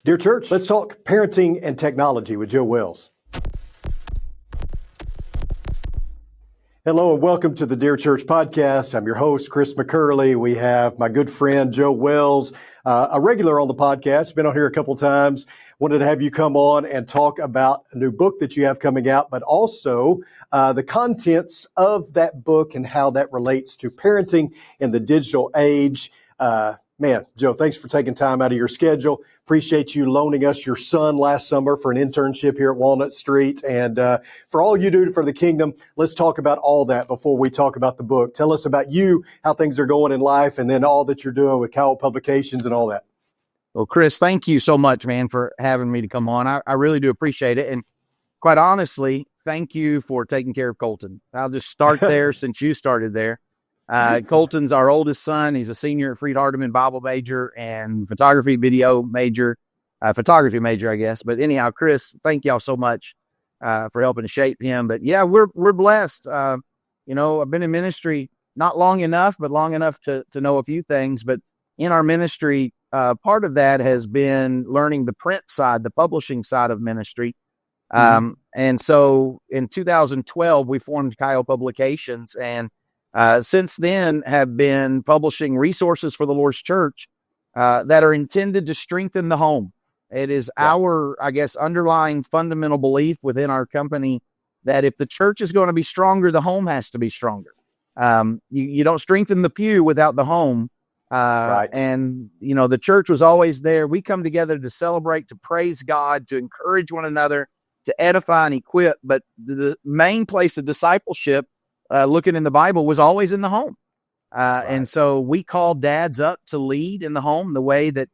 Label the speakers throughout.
Speaker 1: Dear Church, let's talk parenting and technology with Joe Wells. Hello and welcome to the Dear Church podcast. I'm your host, Chris McCurley. We have my good friend, Joe Wells, a regular on the podcast, been on here a couple of times. Wanted to have you come on and talk about a new book that you have coming out, but also the contents of that book and how that relates to parenting in the digital age. Man, Joe, thanks for taking time out of your schedule. Appreciate you loaning us your son last summer for an internship here at Walnut Street. And for all you do for the kingdom, let's talk about all that before we talk about the book. Tell us about you, how things are going in life, and then all that you're doing with Cowell Publications and all that.
Speaker 2: Well, Chris, thank you so much, man, for having me to come on. I really do appreciate it. And quite honestly, thank you for taking care of Colton. I'll just start there since you started there. Colton's our oldest son. He's a senior at Freed-Hardeman Bible major and photography major, I guess. But anyhow, Chris, thank y'all so much for helping to shape him. But yeah, we're blessed. I've been in ministry not long enough, but long enough to know a few things. But in our ministry, part of that has been learning the print side, the publishing side of ministry. And so in 2012, we formed Cowell Publications, and since then have been publishing resources for the Lord's church that are intended to strengthen the home. It is our, underlying fundamental belief within our company that if the church is going to be stronger, the home has to be stronger. You don't strengthen the pew without the home.
Speaker 1: Right.
Speaker 2: And, the church was always there. We come together to celebrate, to praise God, to encourage one another, to edify and equip. But the main place of discipleship, looking in the Bible, was always in the home. And so we call dads up to lead in the home the way that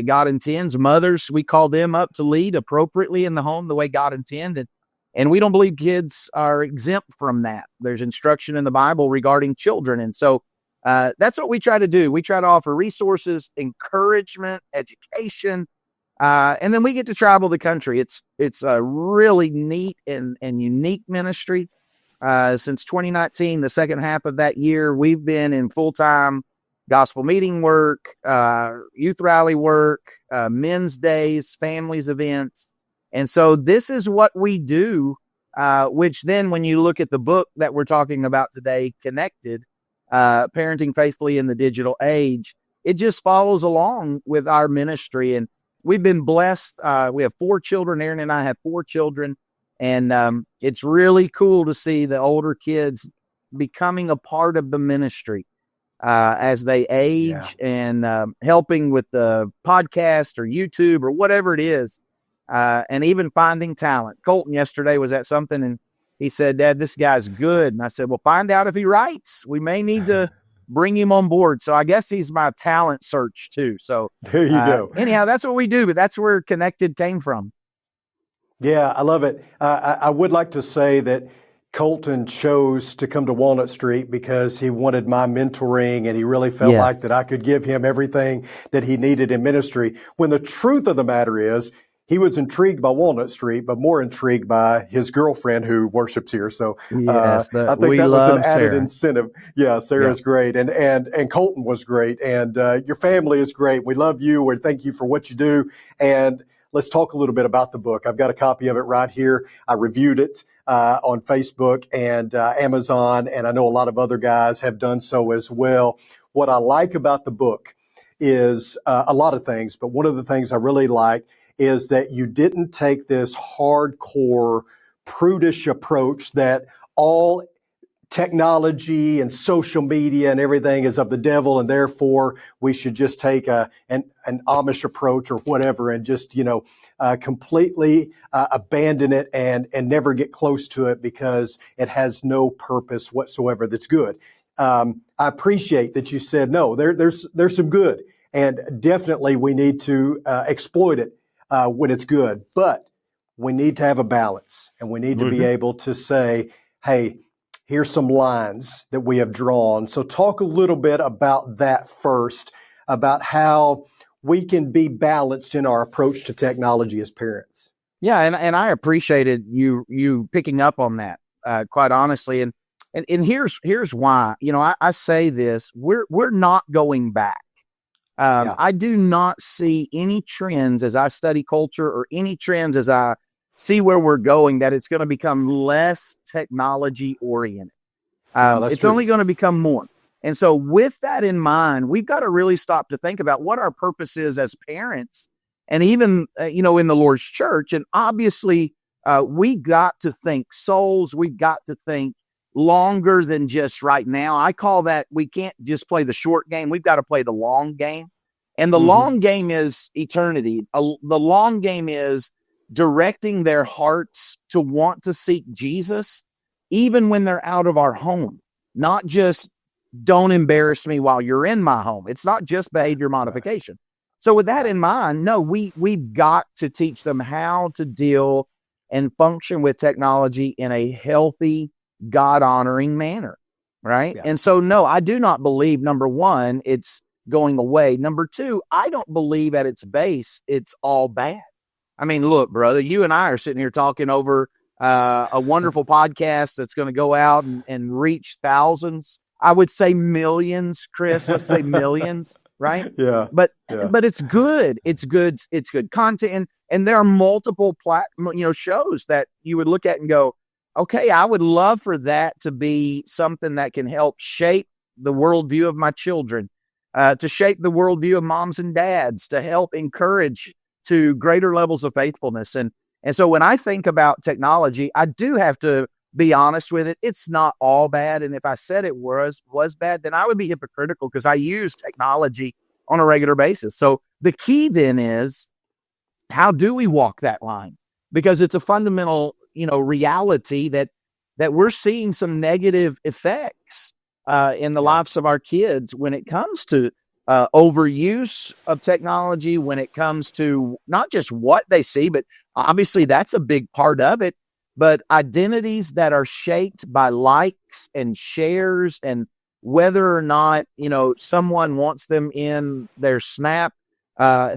Speaker 2: God intends. Mothers, we call them up to lead appropriately in the home the way God intended. And we don't believe kids are exempt from that. There's instruction in the Bible regarding children. And so that's what we try to do. We try to offer resources, encouragement, education, and then we get to travel the country. It's a really neat and unique ministry. Since 2019, the second half of that year, we've been in full-time gospel meeting work, youth rally work, men's days, families events. And so this is what we do, which then when you look at the book that we're talking about today, Connected, Parenting Faithfully in the Digital Age, it just follows along with our ministry. And we've been blessed. We have 4 children. Aaron and I have 4 children. And it's really cool to see the older kids becoming a part of the ministry as they age and helping with the podcast or YouTube or whatever it is, and even finding talent. Colton yesterday was at something and he said, "Dad, this guy's good." And I said, "Well, find out if he writes. We may need to bring him on board." So I guess he's my talent search too. So
Speaker 1: there you go.
Speaker 2: Anyhow, that's what we do, but that's where Connected came from.
Speaker 1: Yeah, I love it. I would like to say that Colton chose to come to Walnut Street because he wanted my mentoring and he really felt like that I could give him everything that he needed in ministry. When the truth of the matter is, he was intrigued by Walnut Street, but more intrigued by his girlfriend who worships here. So I think that was an added incentive. Yeah, Sarah's great. And Colton was great. And your family is great. We love you and thank you for what you do. And let's talk a little bit about the book. I've got a copy of it right here. I reviewed it on Facebook and Amazon, and I know a lot of other guys have done so as well. What I like about the book is a lot of things, but one of the things I really like is that you didn't take this hardcore, prudish approach that all technology and social media and everything is of the devil, and therefore we should just take an Amish approach or whatever and just completely abandon it and never get close to it because it has no purpose whatsoever that's good. I appreciate that you said no. There's some good, and definitely we need to exploit it when it's good, but we need to have a balance, and we need to be able to say, hey, here's some lines that we have drawn. So talk a little bit about that first, about how we can be balanced in our approach to technology as parents.
Speaker 2: Yeah, and I appreciated you picking up on that, quite honestly. And here's why. I say this: we're not going back.
Speaker 1: Yeah.
Speaker 2: I do not see any trends as I study culture or any trends as I see where we're going that it's going to become less technology oriented.
Speaker 1: No, that's
Speaker 2: It's
Speaker 1: true.
Speaker 2: only going to become more. And so with that in mind, we've got to really stop to think about what our purpose is as parents and even, in the Lord's church. And obviously, we got to think souls. We've got to think longer than just right now. I call that we can't just play the short game. We've got to play the long game. And the
Speaker 1: Mm-hmm.
Speaker 2: long game is eternity. The long game is directing their hearts to want to seek Jesus, even when they're out of our home, not just don't embarrass me while you're in my home. It's not just behavior modification. So with that in mind, no, we've got to teach them how to deal and function with technology in a healthy, God-honoring manner, right?
Speaker 1: Yeah.
Speaker 2: And so, no, I do not believe, number one, it's going away. Number two, I don't believe at its base, it's all bad. I mean, look, brother, you and I are sitting here talking over a wonderful podcast that's going to go out and reach thousands. I would say millions, Chris. Let's say millions, right?
Speaker 1: Yeah.
Speaker 2: But
Speaker 1: Yeah.
Speaker 2: but it's good. It's good. It's good content, and there are multiple shows that you would look at and go, okay, I would love for that to be something that can help shape the worldview of my children, to shape the worldview of moms and dads, to help encourage to greater levels of faithfulness. And so when I think about technology, I do have to be honest with it. It's not all bad. And if I said it was bad, then I would be hypocritical because I use technology on a regular basis. So the key then is, how do we walk that line? Because it's a fundamental, reality that we're seeing some negative effects in the lives of our kids when it comes to overuse of technology, when it comes to not just what they see, but obviously that's a big part of it, but identities that are shaped by likes and shares and whether or not, someone wants them in their Snap,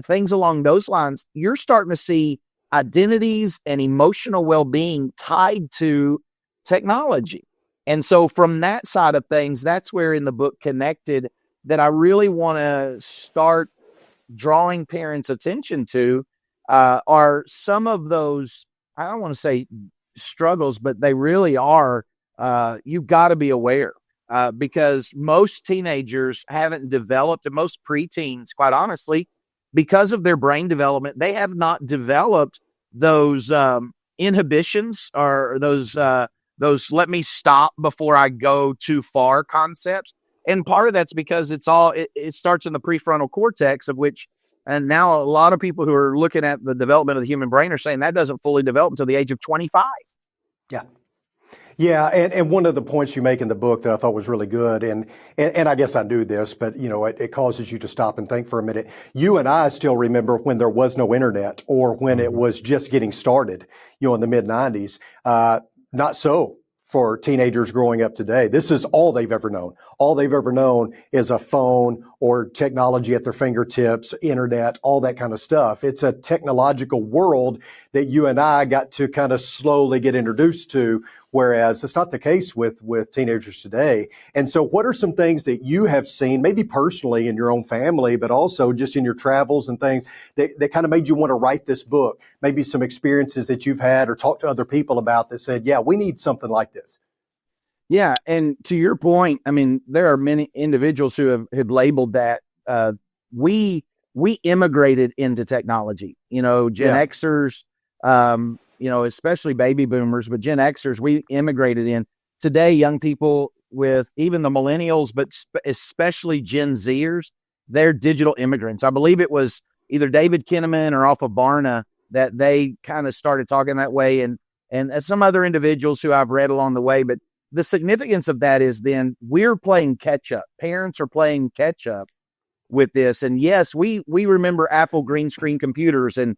Speaker 2: things along those lines. You're starting to see identities and emotional well-being tied to technology. And so from that side of things, that's where in the book Connected that I really want to start drawing parents' attention to are some of those, I don't want to say struggles, but they really are. You've got to be aware because most teenagers haven't developed, and most preteens, quite honestly, because of their brain development, they have not developed those inhibitions or those let me stop before I go too far concepts. And part of that's because it starts in the prefrontal cortex, of which, and now a lot of people who are looking at the development of the human brain are saying that doesn't fully develop until the age of 25.
Speaker 1: Yeah. Yeah, and one of the points you make in the book that I thought was really good, and I guess I knew this, but it causes you to stop and think for a minute. You and I still remember when there was no internet or when it was just getting started, in the mid-90s. Not so for teenagers growing up today. This is all they've ever known. All they've ever known is a phone or technology at their fingertips, internet, all that kind of stuff. It's a technological world that you and I got to kind of slowly get introduced to, whereas it's not the case with teenagers today. And so what are some things that you have seen, maybe personally in your own family, but also just in your travels and things that kind of made you want to write this book? Maybe some experiences that you've had or talked to other people about that said, yeah, we need something like this.
Speaker 2: Yeah. And to your point, I mean, there are many individuals who have labeled that we immigrated into technology, Gen Xers, especially baby boomers, but Gen Xers, we immigrated in. Today, young people with even the millennials, but especially Gen Zers, they're digital immigrants. I believe it was either David Kinnaman or Alpha Barna that they kind of started talking that way, and some other individuals who I've read along the way. But the significance of that is then we're playing catch up. Parents are playing catch up with this. And yes, we remember Apple green screen computers and,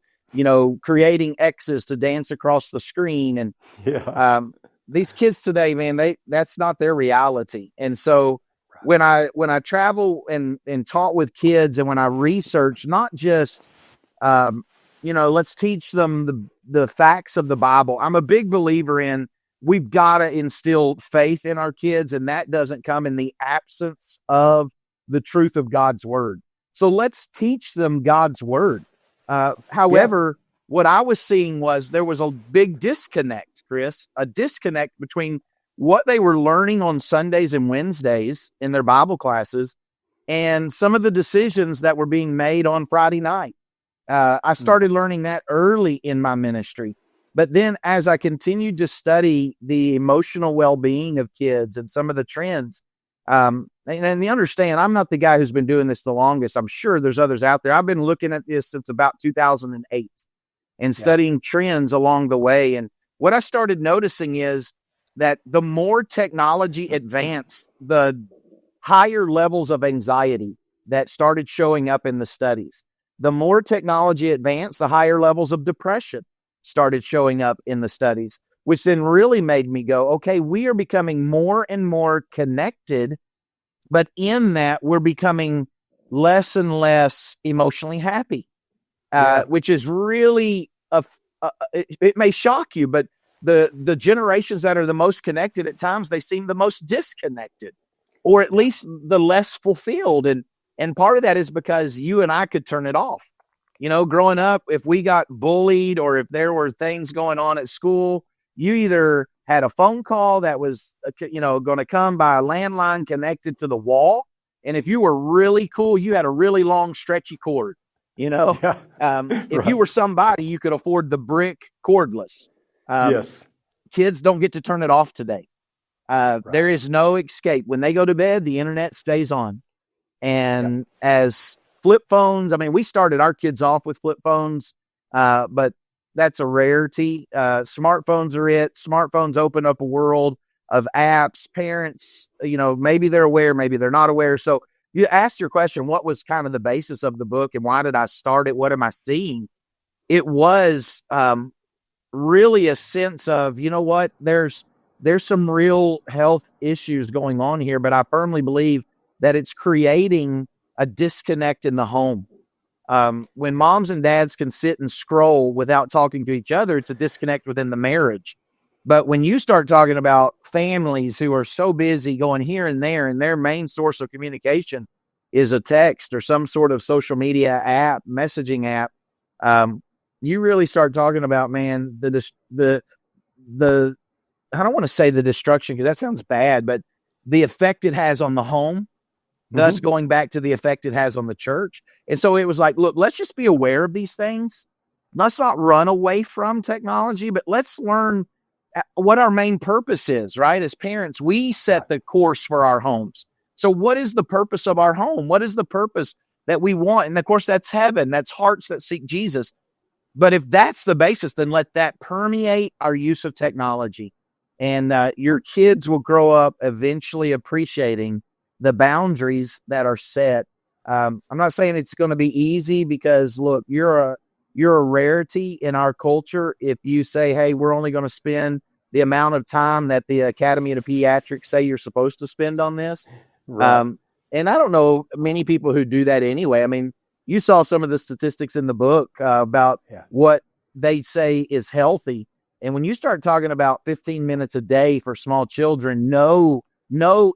Speaker 2: creating X's to dance across the screen. And these kids today, man, that's not their reality. And so when I travel and talk with kids and when I research, not just, let's teach them the facts of the Bible. I'm a big believer in we've got to instill faith in our kids, and that doesn't come in the absence of the truth of God's word. So let's teach them God's word. However, what I was seeing was there was a big disconnect, Chris, a disconnect between what they were learning on Sundays and Wednesdays in their Bible classes and some of the decisions that were being made on Friday night. I started learning that early in my ministry. But then as I continued to study the emotional well-being of kids and some of the trends, and you understand, I'm not the guy who's been doing this the longest. I'm sure there's others out there. I've been looking at this since about 2008 and studying trends along the way. And what I started noticing is that the more technology advanced, the higher levels of anxiety that started showing up in the studies. The more technology advanced, the higher levels of depression started showing up in the studies, which then really made me go, okay, we are becoming more and more connected, but in that we're becoming less and less emotionally happy, which is really, it may shock you, but the generations that are the most connected at times, they seem the most disconnected, or at least the less fulfilled. And part of that is because you and I could turn it off. Growing up, if we got bullied or if there were things going on at school, you either had a phone call that was, going to come by a landline connected to the wall. And if you were really cool, you had a really long, stretchy cord, if you were somebody, you could afford the brick cordless. Kids don't get to turn it off today. There is no escape. When they go to bed, the internet stays on. And as flip phones, we started our kids off with flip phones, but that's a rarity. Smartphones are it. Smartphones open up a world of apps. Parents, maybe they're aware, maybe they're not aware. So you asked your question, what was kind of the basis of the book and why did I start it? What am I seeing? It was really a sense of, there's some real health issues going on here, but I firmly believe that it's creating a disconnect in the home. When moms and dads can sit and scroll without talking to each other, it's a disconnect within the marriage. But when you start talking about families who are so busy going here and there, and their main source of communication is a text or some sort of social media app, messaging app, you really start talking about, man, the I don't want to say the destruction because that sounds bad, but the effect it has on the home, thus going back to the effect it has on the church. And so it was like, look, let's just be aware of these things. Let's not run away from technology, but let's learn what our main purpose is, right? As parents, we set the course for our homes. So what is the purpose of our home? What is the purpose that we want? And of course, that's heaven. That's hearts that seek Jesus. But if that's the basis, then let that permeate our use of technology. And your kids will grow up eventually appreciating the boundaries that are set. I'm not saying it's going to be easy because, look, you're a rarity in our culture if you say, hey, we're only going to spend the amount of time that the Academy of Pediatrics say you're supposed to spend on this. And I don't know many people who do that anyway. You saw some of the statistics in the book about what they say is healthy. And when you start talking about 15 minutes a day for small children, no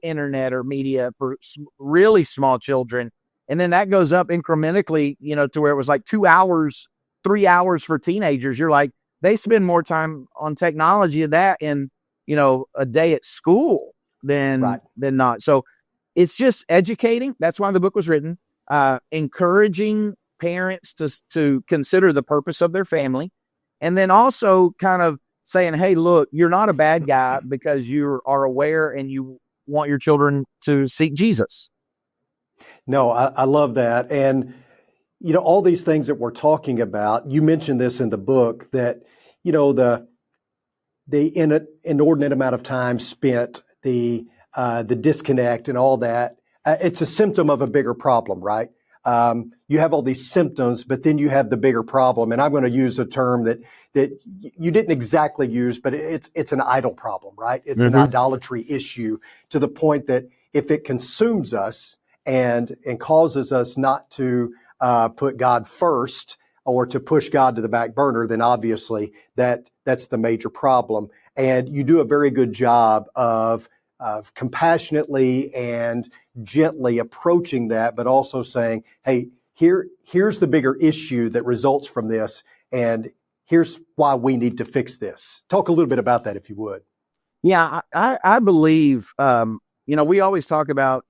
Speaker 2: internet or media for really small children. And then that goes up incrementally, to where it was like 2 hours, 3 hours for teenagers. You're like, they spend more time on technology of that in, a day at school than not. So it's just educating. That's why the book was written, encouraging parents to consider the purpose of their family. And then also kind of saying, hey, look, you're not a bad guy because you are aware and you want your children to seek Jesus.
Speaker 1: No, I love that. And, all these things that we're talking about, you mentioned this in the book that, the inordinate amount of time spent, the disconnect and all that, it's a symptom of a bigger problem, right? You have all these symptoms, but then you have the bigger problem. And I'm going to use a term that you didn't exactly use, but it's an idol problem, right? It's an idolatry issue to the point that if it consumes us and causes us not to put God first or to push God to the back burner, then obviously that's the major problem. And you do a very good job of compassionately and gently approaching that, but also saying, hey, here's the bigger issue that results from this, and here's why we need to fix this. Talk a little bit about that, if you would.
Speaker 2: Yeah, I believe, we always talk about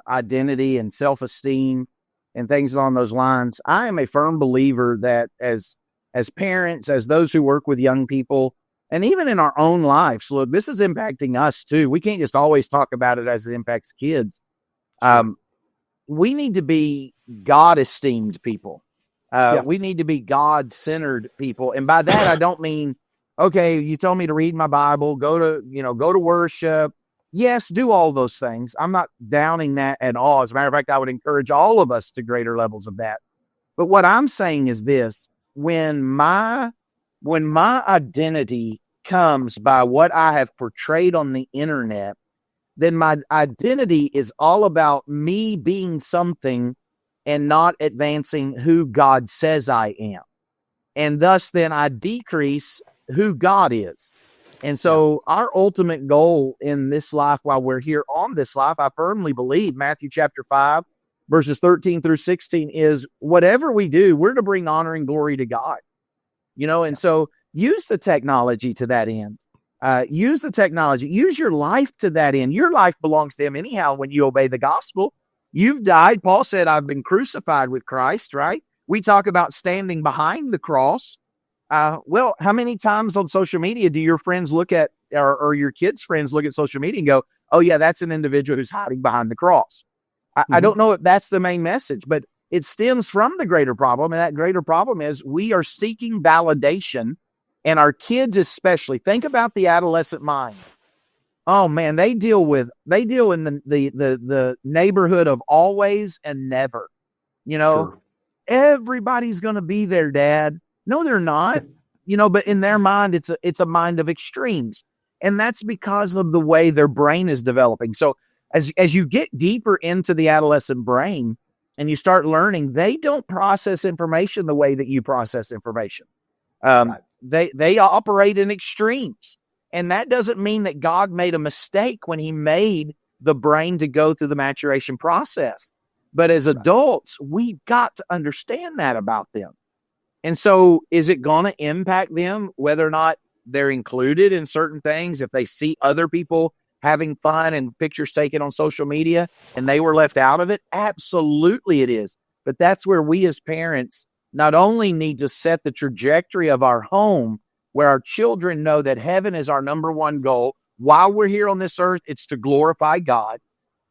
Speaker 2: identity and self-esteem and things along those lines. I am a firm believer that as parents, as those who work with young people, and even in our own lives, look, this is impacting us too. We can't just always talk about it as it impacts kids. We need to be God-esteemed people. We need to be God-centered people. And by that, I don't mean, okay, you told me to read my Bible, go to worship. Yes, do all those things. I'm not downing that at all. As a matter of fact, I would encourage all of us to greater levels of that. But what I'm saying is this: when my identity comes by what I have portrayed on the internet, then my identity is all about me being something and not advancing who God says I am. And thus then I decrease who God is. And so our ultimate goal in this life, while we're here on this life, I firmly believe Matthew chapter 5, verses 13 through 16 is whatever we do, we're to bring honor and glory to God. And so use the technology to that end. Use the technology, use your life to that end. Your life belongs to him anyhow when you obey the gospel. You've died. Paul said, I've been crucified with Christ, right? We talk about standing behind the cross. Well, how many times on social media do your friends look at, or your kids' friends look at social media and go, oh yeah, that's an individual who's hiding behind the cross. I don't know if that's the main message, but it stems from the greater problem. And that greater problem is we are seeking validation, and our kids especially. Think about the adolescent mind. Oh man, they deal in the neighborhood of always and never.
Speaker 1: Sure.
Speaker 2: Everybody's going to be there, Dad. No, they're not. But in their mind, it's a mind of extremes, and that's because of the way their brain is developing. So as you get deeper into the adolescent brain and you start learning, they don't process information the way that you process information. Right. They operate in extremes. And that doesn't mean that God made a mistake when he made the brain to go through the maturation process. But as adults, we've got to understand that about them. And so is it going to impact them whether or not they're included in certain things? If they see other people having fun and pictures taken on social media and they were left out of it? Absolutely it is. But that's where we as parents not only need to set the trajectory of our home, where our children know that heaven is our number one goal. While we're here on this earth, it's to glorify God.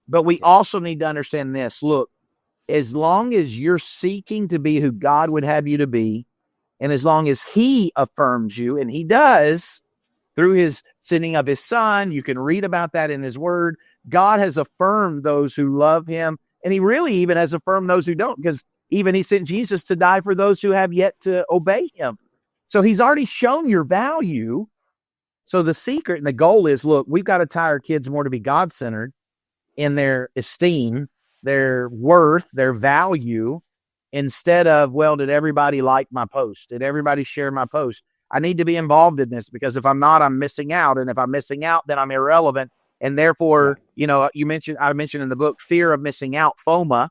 Speaker 2: But we also need to understand this. Look, as long as you're seeking to be who God would have you to be, and as long as he affirms you, and he does through his sending of his son, you can read about that in his word. God has affirmed those who love him. And he really even has affirmed those who don't, because even he sent Jesus to die for those who have yet to obey him. So he's already shown your value. So the secret and the goal is, look, we've got to tie our kids more to be God-centered in their esteem, their worth, their value, instead of, well, did everybody like my post? Did everybody share my post? I need to be involved in this, because if I'm not, I'm missing out. And if I'm missing out, then I'm irrelevant. And therefore, I mentioned in the book, fear of missing out, FOMA,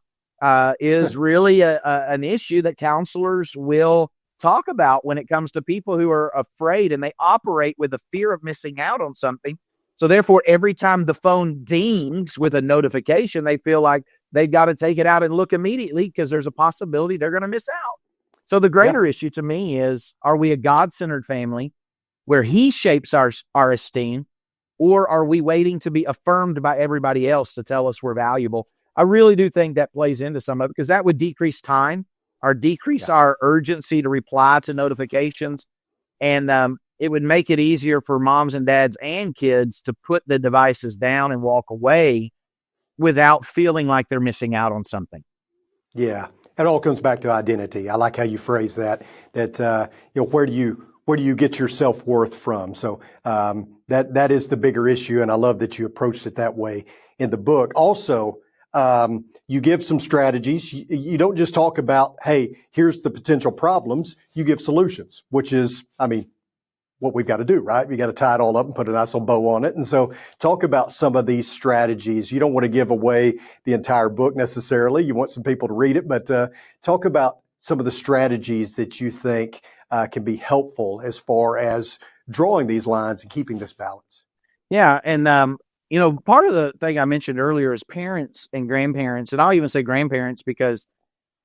Speaker 2: is really an issue that counselors will talk about when it comes to people who are afraid, and they operate with the fear of missing out on something. So therefore, every time the phone dings with a notification, they feel like they've got to take it out and look immediately, because there's a possibility they're going to miss out. So the greater issue to me is, are we a God-centered family where he shapes our esteem, or are we waiting to be affirmed by everybody else to tell us we're valuable? I really do think that plays into some of it, because that would decrease time, or decrease our urgency to reply to notifications. And it would make it easier for moms and dads and kids to put the devices down and walk away without feeling like they're missing out on something.
Speaker 1: Yeah. It all comes back to identity. I like how you phrase that, where do you get your self-worth from? So that is the bigger issue. And I love that you approached it that way in the book. Also, you give some strategies. You don't just talk about, hey, here's the potential problems. You give solutions, which is, what we've got to do, right? You got to tie it all up and put a nice little bow on it. And so talk about some of these strategies. You don't want to give away the entire book necessarily. You want some people to read it, but talk about some of the strategies that you think can be helpful as far as drawing these lines and keeping this balance.
Speaker 2: Yeah. And, part of the thing I mentioned earlier is parents and grandparents, and I'll even say grandparents because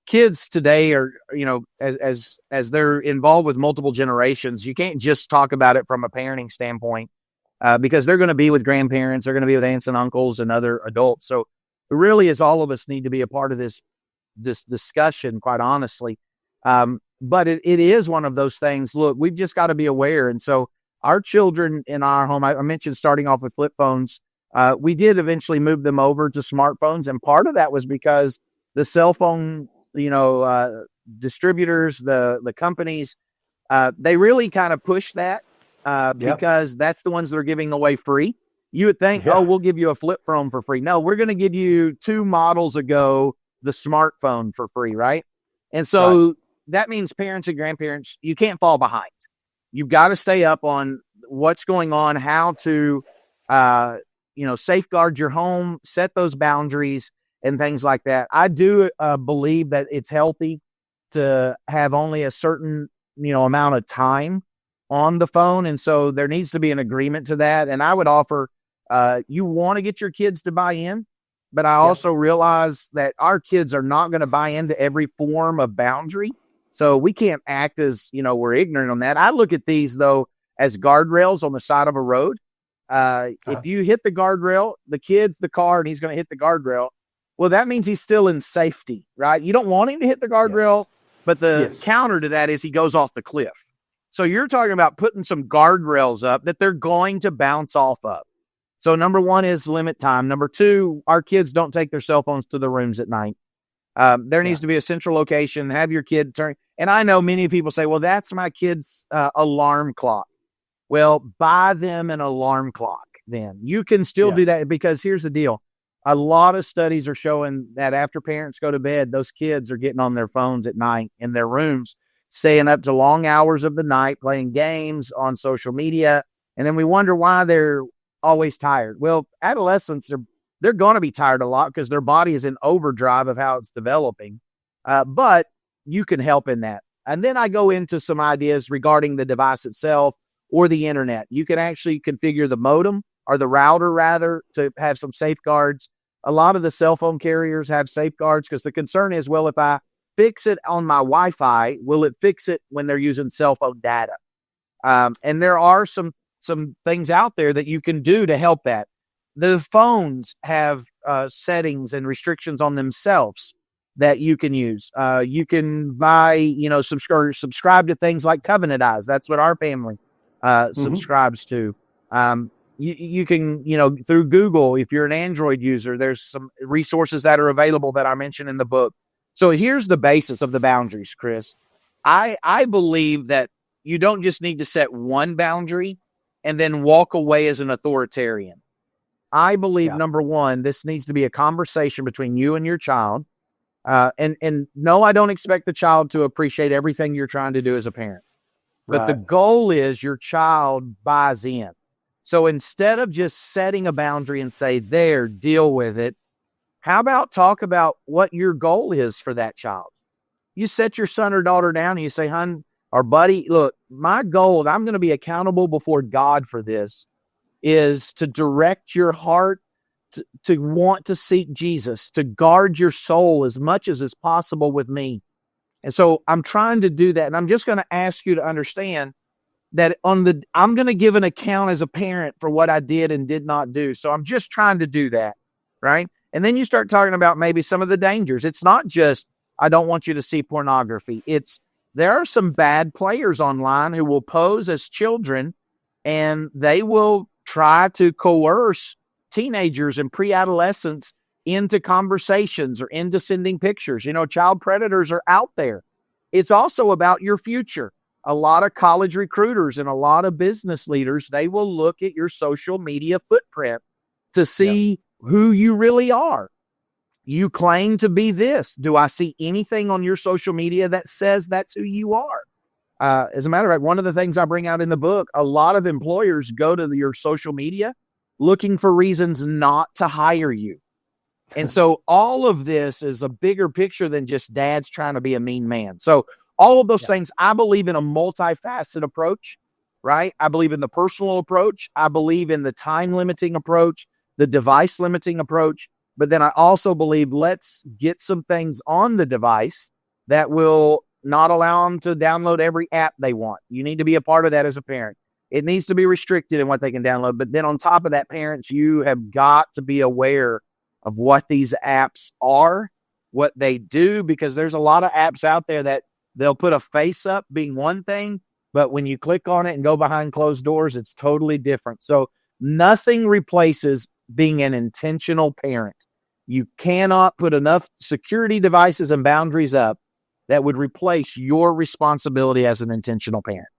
Speaker 2: kids today are, as they're involved with multiple generations, you can't just talk about it from a parenting standpoint because they're going to be with grandparents, they're going to be with aunts and uncles and other adults. So it really is all of us need to be a part of this discussion, quite honestly. But it is one of those things. Look, we've just got to be aware. And so our children in our home, I mentioned starting off with flip phones. We did eventually move them over to smartphones. And part of that was because the cell phone, distributors, the companies, they really kind of push that because that's the ones that are giving away free. You would think, we'll give you a flip phone for free. No, we're going to give you 2 models ago, the smartphone for free, right? And so that means parents and grandparents, you can't fall behind. You've got to stay up on what's going on, how to, safeguard your home, set those boundaries and things like that. I do believe that it's healthy to have only a certain, amount of time on the phone. And so there needs to be an agreement to that. And I would offer, you want to get your kids to buy in, but I also realize that our kids are not going to buy into every form of boundary. So we can't act as, we're ignorant on that. I look at these, though, as guardrails on the side of a road. If you hit the guardrail, the kid's the car and he's going to hit the guardrail. Well, that means he's still in safety, right? You don't want him to hit the guardrail, but the counter to that is he goes off the cliff. So you're talking about putting some guardrails up that they're going to bounce off of. So number 1 is limit time. Number 2, our kids don't take their cell phones to the rooms at night. There needs to be a central location. Have your kid turn. And I know many people say, well, that's my kid's alarm clock. Well, buy them an alarm clock. Then you can still do that because here's the deal. A lot of studies are showing that after parents go to bed, those kids are getting on their phones at night in their rooms, staying up to long hours of the night, playing games on social media. And then we wonder why they're always tired. Well, adolescents, they're going to be tired a lot because their body is in overdrive of how it's developing. But you can help in that. And then I go into some ideas regarding the device itself or the internet. You can actually configure the modem or the router rather to have some safeguards. A lot of the cell phone carriers have safeguards because the concern is, well, if I fix it on my Wi-Fi, will it fix it when they're using cell phone data? And there are some things out there that you can do to help that. The phones have settings and restrictions on themselves that you can use. You can buy, subscribe to things like Covenant Eyes. That's what our family subscribes to. You can, through Google, if you're an Android user, there's some resources that are available that I mentioned in the book. So here's the basis of the boundaries, Chris. I believe that you don't just need to set one boundary and then walk away as an authoritarian. I believe, number 1, this needs to be a conversation between you and your child. And no, I don't expect the child to appreciate everything you're trying to do as a parent. But the goal is your child buys in. So instead of just setting a boundary and say, there, deal with it, how about talk about what your goal is for that child? You set your son or daughter down and you say, hon or buddy, look, my goal, and I'm going to be accountable before God for this, is to direct your heart to want to seek Jesus, to guard your soul as much as is possible with me. And so I'm trying to do that. And I'm just going to ask you to understand that I'm going to give an account as a parent for what I did and did not do. So I'm just trying to do that. Right. And then you start talking about maybe some of the dangers. It's not just, I don't want you to see pornography. There are some bad players online who will pose as children and they will try to coerce teenagers and pre-adolescents into conversations or into sending pictures. Child predators are out there. It's also about your future. A lot of college recruiters and a lot of business leaders, they will look at your social media footprint to see who you really are. You claim to be this. Do I see anything on your social media that says that's who you are? As a matter of fact, one of the things I bring out in the book, a lot of employers go to your social media looking for reasons not to hire you. And so all of this is a bigger picture than just dad's trying to be a mean man. So all of those things, I believe in a multifaceted approach, right? I believe in the personal approach. I believe in the time limiting approach, the device limiting approach. But then I also believe let's get some things on the device that will not allow them to download every app they want. You need to be a part of that as a parent. It needs to be restricted in what they can download. But then on top of that, parents, you have got to be aware of what these apps are, what they do, because there's a lot of apps out there that they'll put a face up being one thing, but when you click on it and go behind closed doors, it's totally different. So nothing replaces being an intentional parent. You cannot put enough security devices and boundaries up that would replace your responsibility as an intentional parent.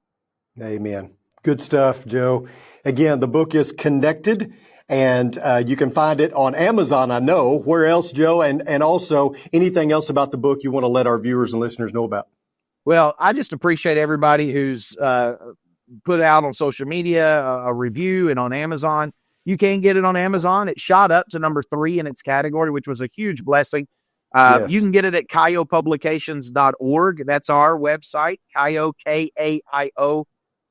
Speaker 1: Amen. Good stuff, Joe. Again, the book is Connected, and you can find it on Amazon, I know. Where else, Joe? And also, anything else about the book you want to let our viewers and listeners know about?
Speaker 2: Well, I just appreciate everybody who's put out on social media a review and on Amazon. You can get it on Amazon. It shot up to number 3 in its category, which was a huge blessing.
Speaker 1: Yes.
Speaker 2: You can get it at kaiopublications.org. That's our website, Kaio, Kaio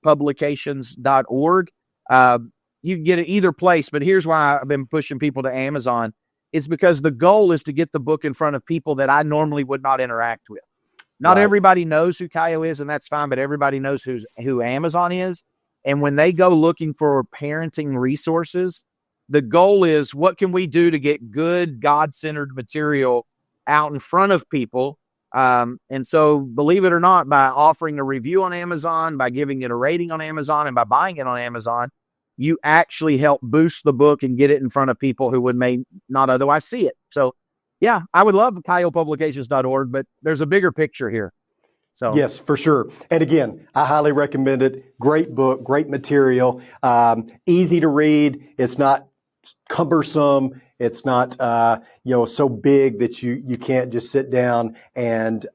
Speaker 2: publications.org. You can get it either place, but here's why I've been pushing people to Amazon. It's because the goal is to get the book in front of people that I normally would not interact with. Not everybody knows who Kaio is, and that's fine, but everybody knows who Amazon is. And when they go looking for parenting resources, the goal is, what can we do to get good God-centered material out in front of people? And so, believe it or not, by offering a review on Amazon, by giving it a rating on Amazon, and by buying it on Amazon, you actually help boost the book and get it in front of people who may not otherwise see it. So, yeah, I would love kaiopublications.org, but there's a bigger picture here. So
Speaker 1: yes, for sure. And again, I highly recommend it. Great book, great material, easy to read. It's not cumbersome. It's not, so big that you can't just sit down and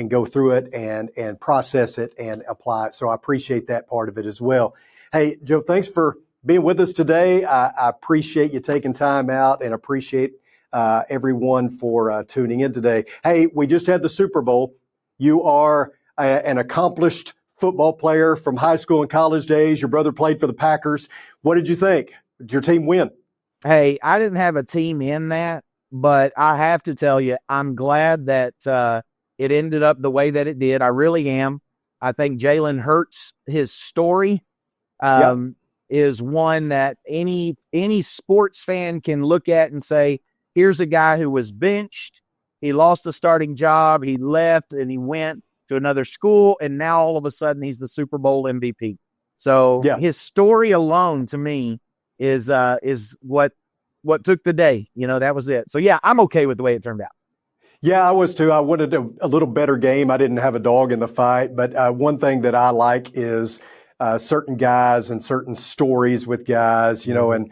Speaker 1: go through it and process it and apply it. So I appreciate that part of it as well. Hey, Joe, thanks for being with us today. I appreciate you taking time out and appreciate everyone for tuning in today. Hey, we just had the Super Bowl. You are an accomplished football player from high school and college days. Your brother played for the Packers. What did you think? Did your team win?
Speaker 2: Hey, I didn't have a team in that, but I have to tell you, I'm glad that it ended up the way that it did. I really am. I think Jalen Hurts, his story is one that any sports fan can look at and say, here's a guy who was benched. He lost a starting job. He left and he went to another school. And now all of a sudden he's the Super Bowl MVP. So his story alone to me is what took the day. That was it. So yeah, I'm okay with the way it turned out.
Speaker 1: Yeah, I was too. I wanted a little better game. I didn't have a dog in the fight, but one thing that I like is certain guys and certain stories with guys, and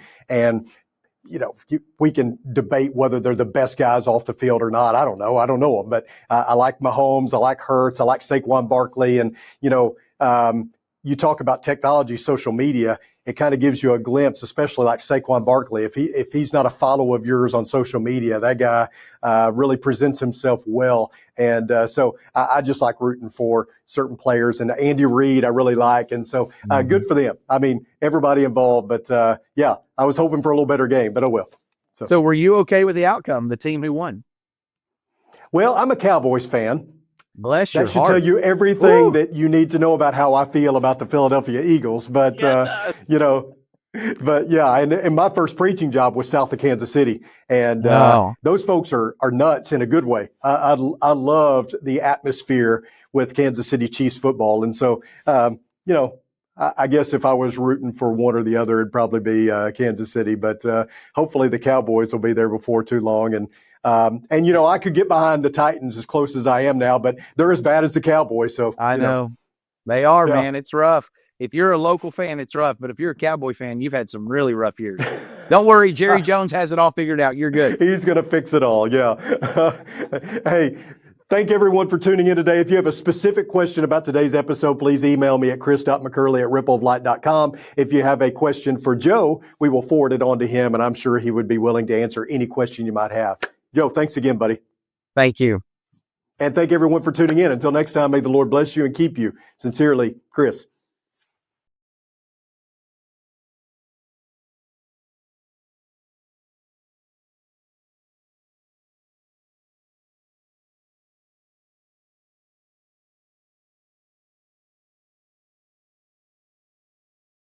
Speaker 1: we can debate whether they're the best guys off the field or not. I don't know them, but I like Mahomes. I like Hurts. I like Saquon Barkley. And, you talk about technology, social media, it kind of gives you a glimpse, especially like Saquon Barkley. If he's not a follower of yours on social media, that guy really presents himself well. And so I just like rooting for certain players. And Andy Reid I really like. And so good for them. I mean, everybody involved. But I was hoping for a little better game, but oh well.
Speaker 2: So were you okay with the outcome, the team who won?
Speaker 1: Well, I'm a Cowboys fan.
Speaker 2: Bless your
Speaker 1: heart. That should tell you everything that you need to know about how I feel about the Philadelphia Eagles. But, and my first preaching job was south of Kansas City. And those folks are nuts in a good way. I loved the atmosphere with Kansas City Chiefs football. And so, I guess if I was rooting for one or the other, it'd probably be Kansas City. But hopefully the Cowboys will be there before too long. And I could get behind the Titans as close as I am now, but they're as bad as the Cowboys. So
Speaker 2: I know they are, man. It's rough. If you're a local fan, it's rough. But if you're a Cowboy fan, you've had some really rough years. Don't worry. Jerry Jones has it all figured out. You're good.
Speaker 1: He's going to fix it all. Yeah. Hey, Thank everyone for tuning in today. If you have a specific question about today's episode, please email me at chris.mccurley@rippleoflight.com. If you have a question for Joe, we will forward it on to him, and I'm sure he would be willing to answer any question you might have. Joe, thanks again, buddy.
Speaker 2: Thank you.
Speaker 1: And thank everyone for tuning in. Until next time, may the Lord bless you and keep you. Sincerely, Chris.